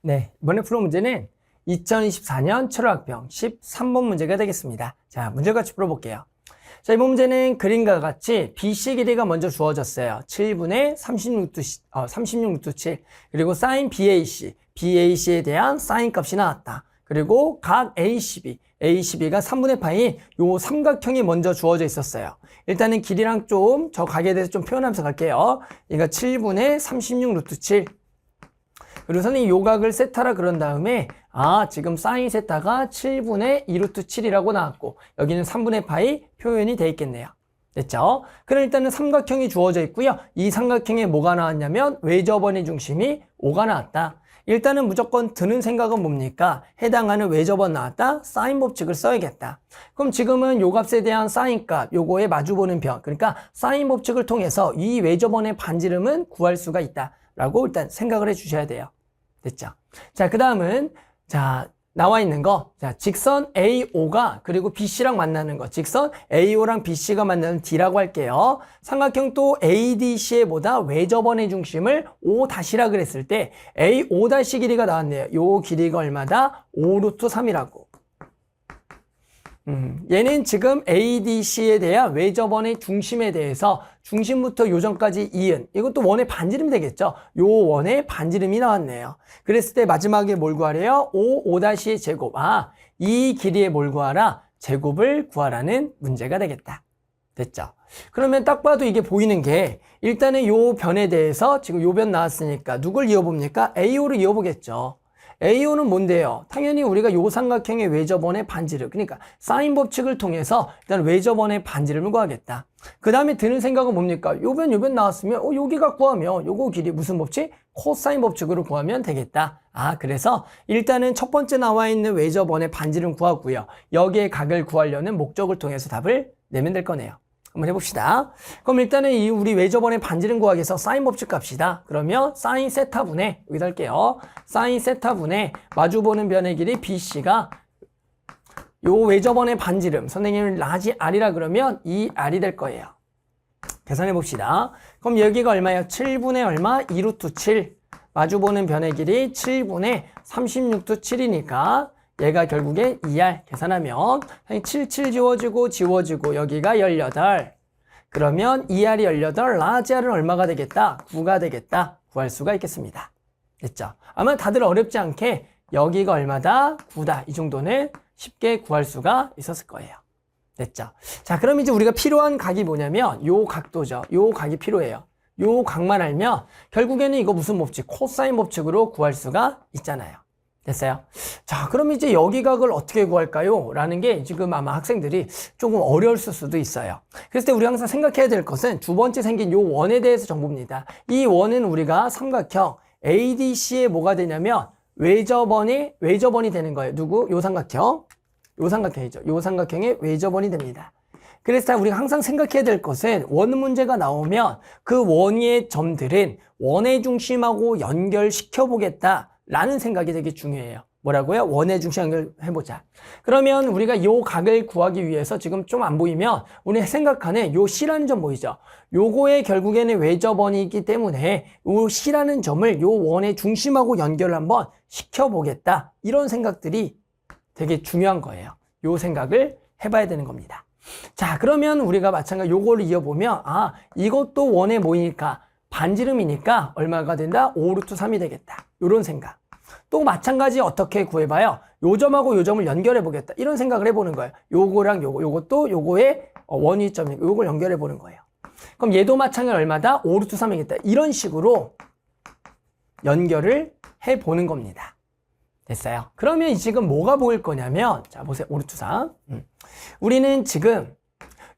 네, 이번에 풀어 문제는 2024년 7월 학병 13번 문제가 되겠습니다. 자, 문제 같이 풀어볼게요. 자, 이번 문제는 그림과 같이 BC 길이가 먼저 주어졌어요. 7분의 36루트 7. 그리고 사인 BAC에 대한 사인 값이 나왔다. 그리고 각 ACB가 3분의 파인 요 삼각형이 먼저 주어져 있었어요. 일단은 길이랑 좀 저 각에 대해서 좀 표현하면서 갈게요. 얘가 7분의 36루트 7. 그리고 선생님이 요 각을 세타라 그런 다음에 지금 사인 세타가 7분의 2루트 7이라고 나왔고 여기는 3분의 파이 표현이 돼 있겠네요. 됐죠? 그럼 일단은 삼각형이 주어져 있고요. 이 삼각형에 뭐가 나왔냐면 외접원의 중심이 5가 나왔다. 일단은 무조건 드는 생각은 뭡니까? 해당하는 외접원 나왔다. 사인 법칙을 써야겠다. 그럼 지금은 요 값에 대한 사인 값, 요거에 마주보는 변, 그러니까 사인 법칙을 통해서 이 외접원의 반지름은 구할 수가 있다 라고 일단 생각을 해 주셔야 돼요. 됐죠? 자, 그 다음은, 자, 나와 있는 거. 자, 직선 AO가 그리고 BC랑 만나는 거. 직선 AO랑 BC가 만나는 D라고 할게요. 삼각형 또 ADC에 보다 외접원의 중심을 O' 그랬을 때 AO' 길이가 나왔네요. 요 길이가 얼마다? 5루트 3이라고. 얘는 지금 ADC에 대한 외접원의 중심에 대해서 중심부터 요점까지 이은 이것도 원의 반지름이 되겠죠. 요 원의 반지름이 나왔네요. 그랬을 때 마지막에 뭘 구하래요? O''의 제곱. 이 길이에 뭘 구하라? 제곱을 구하라는 문제가 되겠다. 됐죠? 그러면 딱 봐도 이게 보이는 게 일단은 요 변에 대해서 지금 요 변 나왔으니까 누굴 이어봅니까? AO를 이어보겠죠. AO는 뭔데요? 당연히 우리가 요 삼각형의 외접원의 반지름, 그러니까 사인 법칙을 통해서 일단 외접원의 반지름을 구하겠다. 그 다음에 드는 생각은 뭡니까? 요 변 나왔으면 여기가 구하면 요거 길이 무슨 법칙? 코사인 법칙으로 구하면 되겠다. 그래서 일단은 첫 번째 나와 있는 외접원의 반지름 구하고요. 여기에 각을 구하려는 목적을 통해서 답을 내면 될 거네요. 한번 해봅시다. 그럼 일단은 이 우리 외접원의 반지름 구하기 위해서 사인 법칙 값이다. 그러면 사인 세타분의 여기다 할게요. 사인 세타분의 마주보는 변의 길이 BC가 요 외접원의 반지름 선생님은 라지 R이라 그러면 이 R이 될 거예요. 계산해 봅시다. 그럼 여기가 얼마예요? 7분의 얼마? 2루트 7. 마주보는 변의 길이 7분의 36루트 7이니까 얘가 결국에 2R 계산하면 7 지워지고 여기가 18. 그러면 2R이 18, 라지 R은 얼마가 되겠다? 9가 되겠다. 구할 수가 있겠습니다. 됐죠? 아마 다들 어렵지 않게 여기가 얼마다? 9다. 이 정도는 쉽게 구할 수가 있었을 거예요. 됐죠? 자, 그럼 이제 우리가 필요한 각이 뭐냐면 요 각도죠. 요 각이 필요해요. 요 각만 알면 결국에는 이거 무슨 법칙? 코사인 법칙으로 구할 수가 있잖아요. 됐어요? 자, 그럼 이제 여기 각을 어떻게 구할까요? 라는 게 지금 아마 학생들이 조금 어려울 수도 있어요. 그랬을 때 우리 항상 생각해야 될 것은 두 번째 생긴 요 원에 대해서 정보입니다. 이 원은 우리가 삼각형 ADC에 뭐가 되냐면 외접원이 되는 거예요. 누구? 요 삼각형. 요 삼각형이죠. 요 삼각형의 외접원이 됩니다. 그래서 우리가 항상 생각해야 될 것은 원 문제가 나오면 그 원의 점들은 원의 중심하고 연결시켜 보겠다. 라는 생각이 되게 중요해요. 뭐라고요? 원의 중심 연결해보자. 그러면 우리가 요 각을 구하기 위해서 지금 좀 안 보이면 우리 생각하는 요 C라는 점 보이죠? 요거의 결국에는 외접원이기 때문에 요 C라는 점을 요 원의 중심하고 연결을 한번 시켜보겠다. 이런 생각들이 되게 중요한 거예요. 요 생각을 해봐야 되는 겁니다. 자, 그러면 우리가 마찬가지로 요거를 이어보면 이것도 원에 모이니까 반지름이니까 얼마가 된다? 5루트 3이 되겠다. 요런 생각. 또 마찬가지 어떻게 구해봐요? 요 점하고 요 점을 연결해 보겠다. 이런 생각을 해보는 거예요. 요거랑 요것도 요거의 원위점이고 요걸 연결해 보는 거예요. 그럼 얘도 마찬가지로 얼마다? 5루트 3이겠다. 이런 식으로 연결을 해보는 겁니다. 됐어요? 그러면 지금 뭐가 보일 거냐면 자 보세요. 5루트 3. 우리는 지금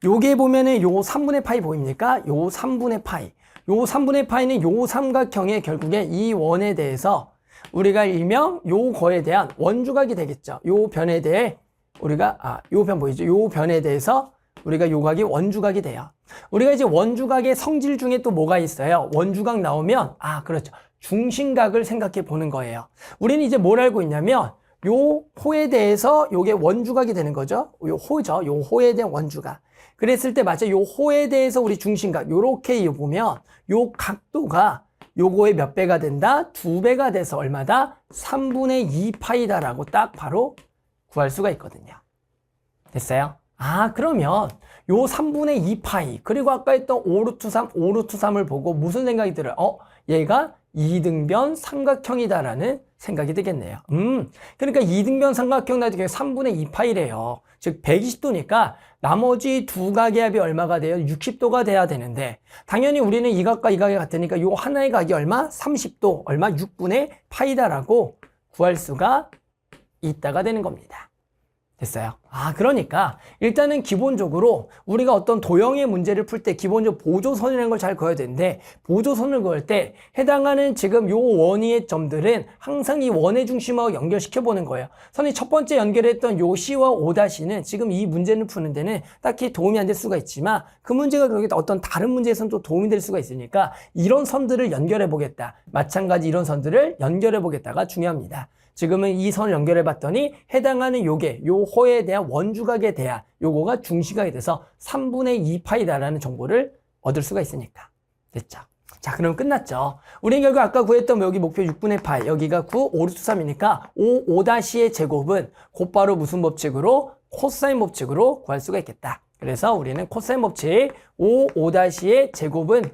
요게 보면은 요 3분의 파이 보입니까? 요 3분의 파이. 요 3분의 파이는 요 삼각형의 결국에 이 원에 대해서 우리가 일명 요거에 대한 원주각이 되겠죠. 요 변에 대해 우리가 요 변 보이죠? 요 변에 대해서 우리가 요 각이 원주각이 돼요. 우리가 이제 원주각의 성질 중에 또 뭐가 있어요? 원주각 나오면 그렇죠. 중심각을 생각해 보는 거예요. 우리는 이제 뭘 알고 있냐면 요 호에 대해서 요게 원주각이 되는 거죠. 요 호죠. 요 호에 대한 원주각. 그랬을 때 맞죠? 요 호에 대해서 우리 중심각 요렇게 보면 요 각도가 요거의 몇 배가 된다? 2배가 돼서 얼마다? 3분의 2파이다라고 딱 바로 구할 수가 있거든요. 됐어요? 아, 그러면 요 3분의 2파이 그리고 아까 했던 5루트 3, 5루트 3을 보고 무슨 생각이 들어요? 얘가 이등변 삼각형이다라는 생각이 들겠네요. 그러니까 이등변 삼각형 나중에 3분의 2파이래요. 즉 120도니까 나머지 두 각의 합이 얼마가 돼요? 60도가 돼야 되는데 당연히 우리는 이 각과 이 각이 같으니까 요 하나의 각이 얼마? 30도, 얼마? 6분의 파이다라고 구할 수가 있다가 되는 겁니다. 됐어요? 아, 그러니까 일단은 기본적으로 우리가 어떤 도형의 문제를 풀 때 기본적으로 보조선이라는 걸 잘 그어야 되는데 보조선을 그을 때 해당하는 지금 요 원위의 점들은 항상 이 원의 중심하고 연결시켜 보는 거예요. 선이 첫 번째 연결했던 요 C와 O''는 지금 이 문제를 푸는 데는 딱히 도움이 안 될 수가 있지만 그 문제가 그렇게 어떤 다른 문제에서는 또 도움이 될 수가 있으니까 이런 선들을 연결해 보겠다. 마찬가지 이런 선들을 연결해 보겠다가 중요합니다. 지금은 이 선을 연결해 봤더니 해당하는 요게 요 호에 대한 원주각에 대한 요거가 중시각이 돼서 3분의 2파이다라는 정보를 얻을 수가 있으니까. 됐죠? 자, 그럼 끝났죠? 우리는 결국 아까 구했던 여기 목표 6분의 파이 여기가 9, 5루트 3이니까 5의 제곱은 곧바로 무슨 법칙으로? 코사인 법칙으로 구할 수가 있겠다. 그래서 우리는 코사인 법칙 5의 제곱은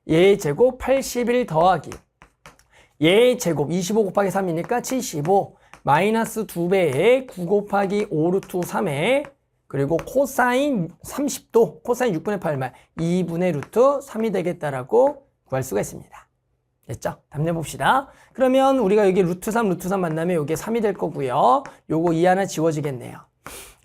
얘의 제곱 81 더하기 얘의 제곱 25 곱하기 3이니까 75 마이너스 2배에 9 곱하기 5 루트 3에 그리고 코사인 30도 코사인 6분의 8만 2분의 루트 3이 되겠다라고 구할 수가 있습니다. 됐죠? 답 내봅시다. 그러면 우리가 여기 루트 3 만나면 이게 3이 될 거고요. 요거 2 하나 지워지겠네요.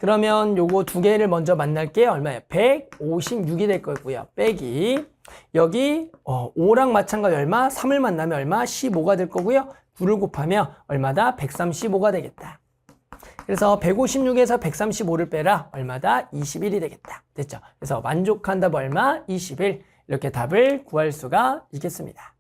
그러면 요거 두 개를 먼저 만날게요. 얼마예요? 156이 될 거고요. 빼기 여기 5랑 마찬가지 얼마? 3을 만나면 얼마? 15가 될 거고요. 9를 곱하면 얼마다? 135가 되겠다. 그래서 156에서 135를 빼라. 얼마다? 21이 되겠다. 됐죠? 그래서 만족한 답 얼마? 21. 이렇게 답을 구할 수가 있겠습니다.